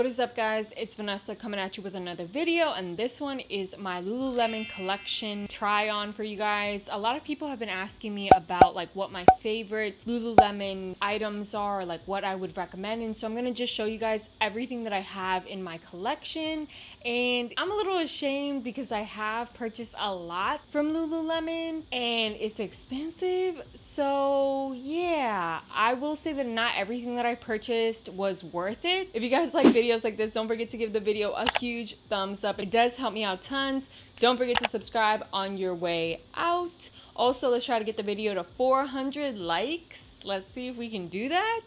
What is up, guys? It's Vanessa coming at you with another video, and this one is my Lululemon collection try on for you guys. A lot of people have been asking me about like what my favorite Lululemon items are, or like what I would recommend, and so I'm gonna just show you guys everything that I have in my collection. And I'm a little ashamed because I have purchased a lot from Lululemon and it's expensive, so yeah, I will say that not everything that I purchased was worth it. If you guys like videos like this, don't forget to give the video a huge thumbs up. It does help me out tons. Don't forget to subscribe on your way out. Also, let's try to get the video to 400 likes. Let's see if we can do that.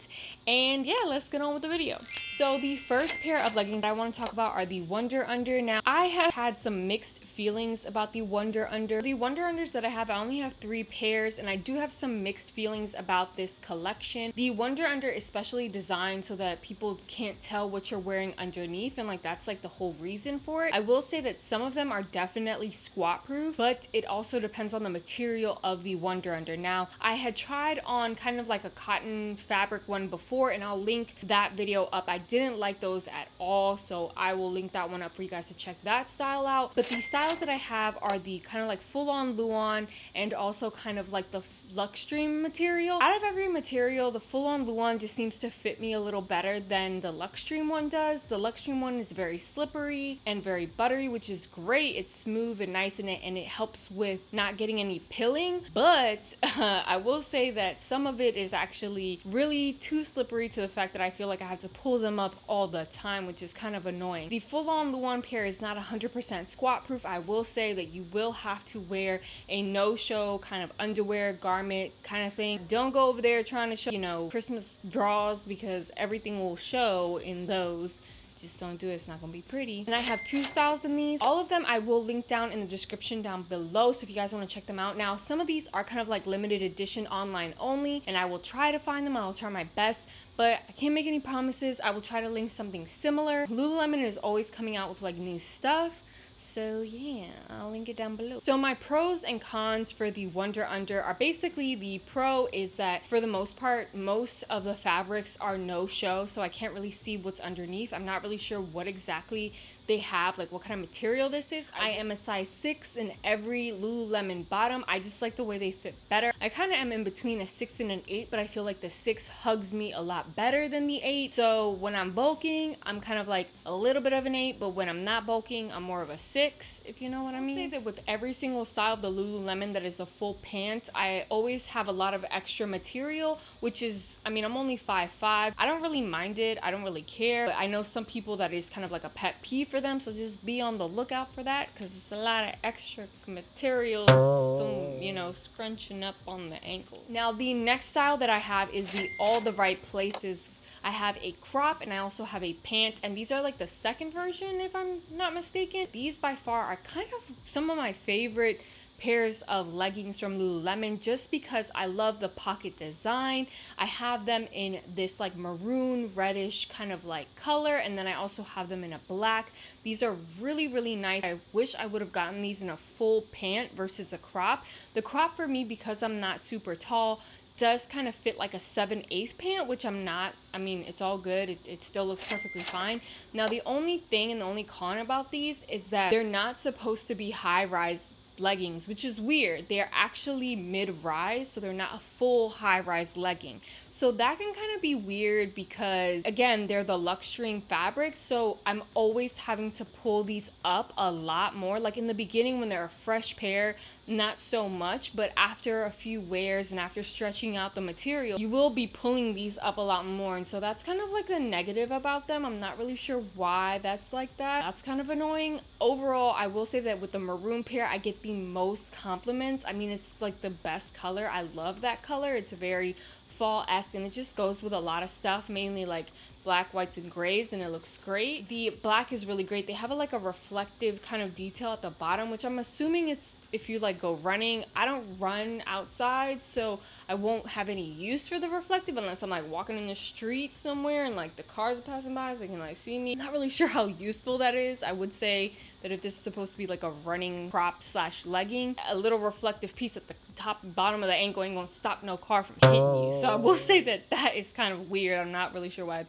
And yeah, let's get on with the video. So the first pair of leggings I want to talk about are the Wunder Under. Now, I have had some mixed feelings about the Wunder Under. The Wunder Unders that I have, I only have 3 pairs, and I do have some mixed feelings about this collection. The Wunder Under is specially designed so that people can't tell what you're wearing underneath, and like that's like the whole reason for it. I will say that some of them are definitely squat proof, but it also depends on the material of the Wunder Under. Now, I had tried on kind of like a cotton fabric one before, and I'll link that video up. I didn't like those at all, so I will link that one up for you guys to check that style out. But the styles that I have are the kind of like full-on Luon and also kind of like the Luxtreme material. Out of every material, the full-on Luon just seems to fit me a little better than the Luxtreme one does. The Luxtreme one is very slippery and very buttery, which is great. It's smooth and nice in it, and it helps with not getting any pilling. But I will say that some of it is actually really too slippery to the fact that I feel like I have to pull them up all the time, which is kind of annoying. The full-on Luon pair is not 100% squat proof. I will say that you will have to wear a no-show kind of underwear garment kind of thing. Don't go over there trying to show, you know, Christmas draws, because everything will show in those. Just don't do it. It's not gonna be pretty. And I have 2 styles in these. All of them I will link down in the description down below, so if you guys want to check them out. Now, some of these are kind of like limited edition online only, and I will try to find them. I'll try my best, but I can't make any promises. I will try to link something similar. Lululemon is always coming out with like new stuff, so yeah, I'll link it down below. So my pros and cons for the Wunder Under are basically, the pro is that for the most part, most of the fabrics are no show, so I can't really see what's underneath. I'm not really sure what exactly they have, like what kind of material this is. I am a size 6 in every Lululemon bottom. I just like the way they fit better. I kind of am in between a 6 and an 8, but I feel like the 6 hugs me a lot better than the 8. So when I'm bulking, I'm kind of like a little bit of an 8, but when I'm not bulking, I'm more of a 6, if you know what I mean. I'll say that with every single style of the Lululemon that is the full pant, I always have a lot of extra material, which is, I mean, I'm only 5'5". I don't really mind it. I don't really care, but I know some people that is kind of like a pet peeve for them, so just be on the lookout for that, because it's a lot of extra materials, some, you know, scrunching up on the ankles. Now, the next style that I have is the All the Right Places. I have a crop and I also have a pant, and these are like the second version if I'm not mistaken. These by far are kind of some of my favorite pairs of leggings from Lululemon, just because I love the pocket design. I have them in this like maroon reddish kind of like color, and then I also have them in a black. These are really, really nice. I wish I would have gotten these in a full pant versus a crop. The crop for me, because I'm not super tall, does kind of fit like a 7/8 pant, which I'm not. I mean, it's all good. It still looks perfectly fine. Now, the only thing and the only con about these is that they're not supposed to be high-rise leggings, which is weird. They're actually mid-rise, so they're not a full high-rise legging. So that can kind of be weird because, again, they're the Luxtreme fabric, so I'm always having to pull these up a lot more. Like in the beginning when they're a fresh pair, not so much, but after a few wears and after stretching out the material, you will be pulling these up a lot more, and so that's kind of like the negative about them. I'm not really sure why that's like that. That's kind of annoying. Overall, I will say that with the maroon pair, I get the most compliments. I mean, it's like the best color. I love that color. It's very fall-esque, and it just goes with a lot of stuff, mainly like black, whites, and grays, and it looks great. The black is really great. They have like a reflective kind of detail at the bottom, which I'm assuming it's if you like go running. I don't run outside, so I won't have any use for the reflective unless I'm like walking in the street somewhere and like the cars are passing by so they can like see me. Not really sure how useful that is. I would say that if this is supposed to be like a running crop slash legging, a little reflective piece at the top and bottom of the ankle ain't gonna stop no car from hitting you. So I will say that that is kind of weird. I'm not really sure why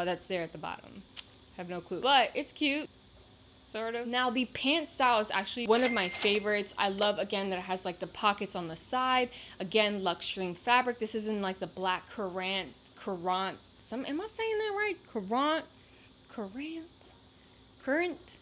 that's there at the bottom. have no clue, but it's cute. Sort of. Now the pant style is actually one of my favorites. I love, again, that it has like the pockets on the side. Again, luxury fabric. This is in like the black currant. Am I saying that right? Currant.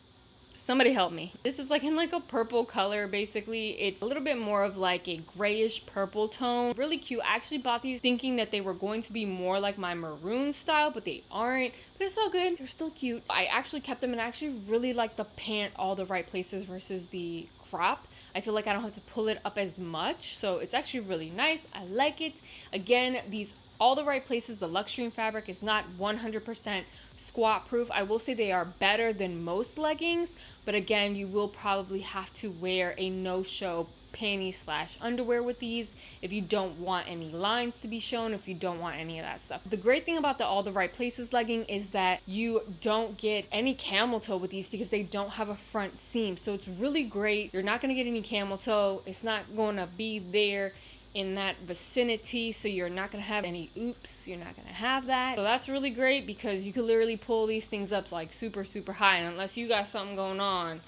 Somebody help me. This is like in like a purple color, basically. It's a little bit more of like a grayish purple tone. Really cute. I actually bought these thinking that they were going to be more like my maroon style, but they aren't. But it's all good. They're still cute. I actually kept them, and I actually really like the pant all the right places versus the crop. I feel like I don't have to pull it up as much, so it's actually really nice. I like it. Again, these all the right places. The luxury fabric is not 100% squat proof. I will say they are better than most leggings, but again, you will probably have to wear a no-show panty / underwear with these if you don't want any lines to be shown, if you don't want any of that stuff. The great thing about the all the right places legging is that you don't get any camel toe with these because they don't have a front seam, so it's really great. You're not going to get any camel toe. It's not going to be there in that vicinity, so you're not gonna have any oops. You're not gonna have that, so that's really great because you can literally pull these things up like super high, and unless you got something going on,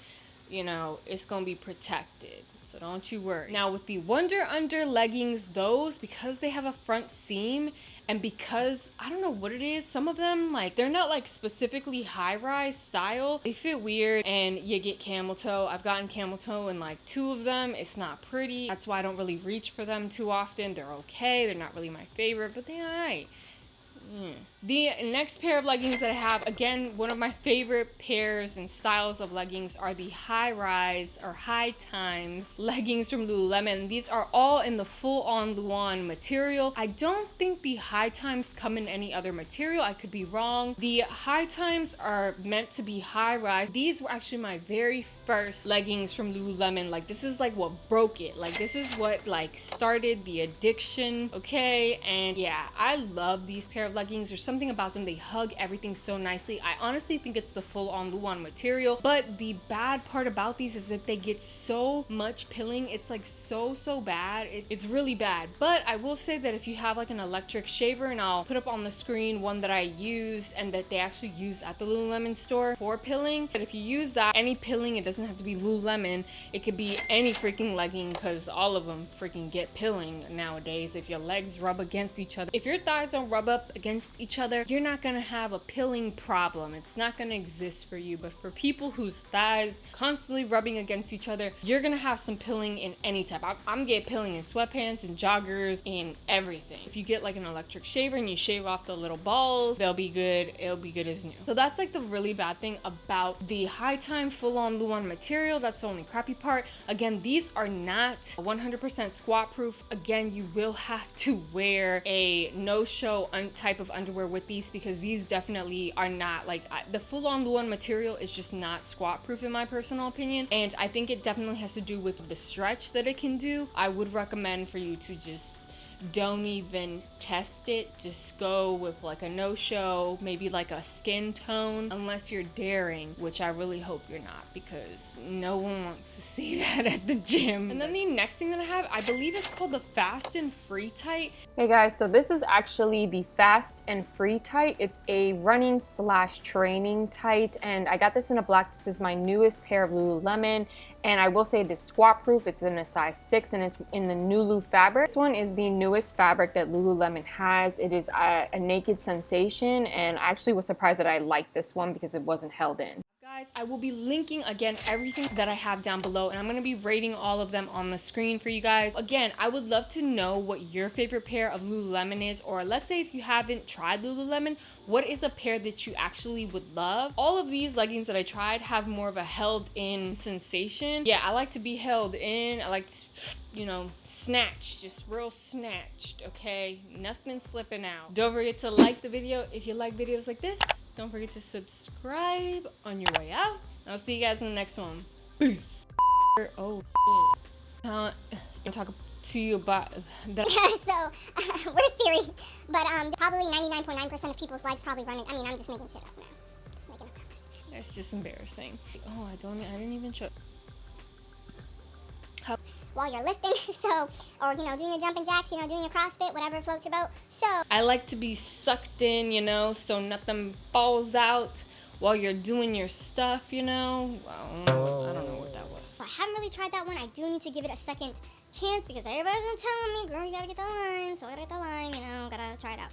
you know, it's gonna be protected, so don't you worry. Now with the Wunder Under leggings, those, because they have a front seam, and because I don't know what it is, some of them, like, they're not like specifically high-rise style, they fit weird and you get camel toe. I've gotten camel toe in like 2 of them. It's not pretty. That's why I don't really reach for them too often. They're okay. They're not really my favorite, but they're alright. The next pair of leggings that I have, again, one of my favorite pairs and styles of leggings are the high rise or high times leggings from Lululemon. These are all in the full-on Luon material. I don't think the high times come in any other material. I could be wrong. The high times are meant to be high rise. These were actually my very first leggings from Lululemon. Like, this is like what broke it. Like, this is what like started the addiction, okay? And yeah, I love these pair of leggings. There's something about them, they hug everything so nicely. I honestly think it's the full-on Luon material, but the bad part about these is that they get so much pilling. It's like so bad. It's really bad. But I will say that if you have like an electric shaver, and I'll put up on the screen one that I used and that they actually use at the Lululemon store for pilling, but if you use that, any pilling, it doesn't have to be Lululemon, it could be any freaking legging, because all of them freaking get pilling nowadays. If your legs rub against each other, if your thighs don't rub up against each other, you're not gonna have a pilling problem. It's not gonna exist for you. But for people whose thighs constantly rubbing against each other, you're gonna have some pilling in any type. I'm getting pilling in sweatpants and joggers, in everything. If you get like an electric shaver and you shave off the little balls, they'll be good. It'll be good as new. So that's like the really bad thing about the high time full-on Luon material. That's the only crappy part. Again, these are not 100% squat proof. Again, you will have to wear a no-show type of underwear with these, because these definitely are not like the full-on Luon material is just not squat proof in my personal opinion, and I think it definitely has to do with the stretch that it can do. I would recommend for you to just don't even test it. Just go with like a no-show, maybe like a skin tone, unless you're daring, which I really hope you're not, because no one wants to see that at the gym. And then the next thing that I have, I believe it's called the Fast and Free Tight. Hey guys, so this is actually the Fast and Free Tight. It's a running / training tight, and I got this in a black. This is my newest pair of Lululemon, and I will say this squat proof. It's in a size 6 and it's in the Nulu fabric. This one is the newest fabric that Lululemon has. It is a naked sensation, and I actually was surprised that I liked this one because it wasn't held in. Guys, I will be linking again everything that I have down below, and I'm going to be rating all of them on the screen for you guys. Again, I would love to know what your favorite pair of Lululemon is, or let's say if you haven't tried Lululemon, what is a pair that you actually would love? All of these leggings that I tried have more of a held in sensation. Yeah, I like to be held in. I like to, you know, snatch, just real snatched, okay? Nothing slipping out. Don't forget to like the video if you like videos like this. Don't forget to subscribe on your way out. And I'll see you guys in the next one. Peace. Oh, shit. I'm gonna talk to you about that. So, we're theory, but probably 99.9% of people's legs probably running. I mean, I'm just making shit up now. Just making up numbers. That's just embarrassing. Oh, I didn't even show. While you're lifting, so, or, you know, doing your jumping jacks, you know, doing your CrossFit, whatever floats your boat. So I like to be sucked in, you know, so nothing falls out while you're doing your stuff, you know. I don't know what that was. So I haven't really tried that one. I do need to give it a second chance because everybody's been telling me, girl, you gotta get that line. So I gotta get that line, you know, gotta try it out.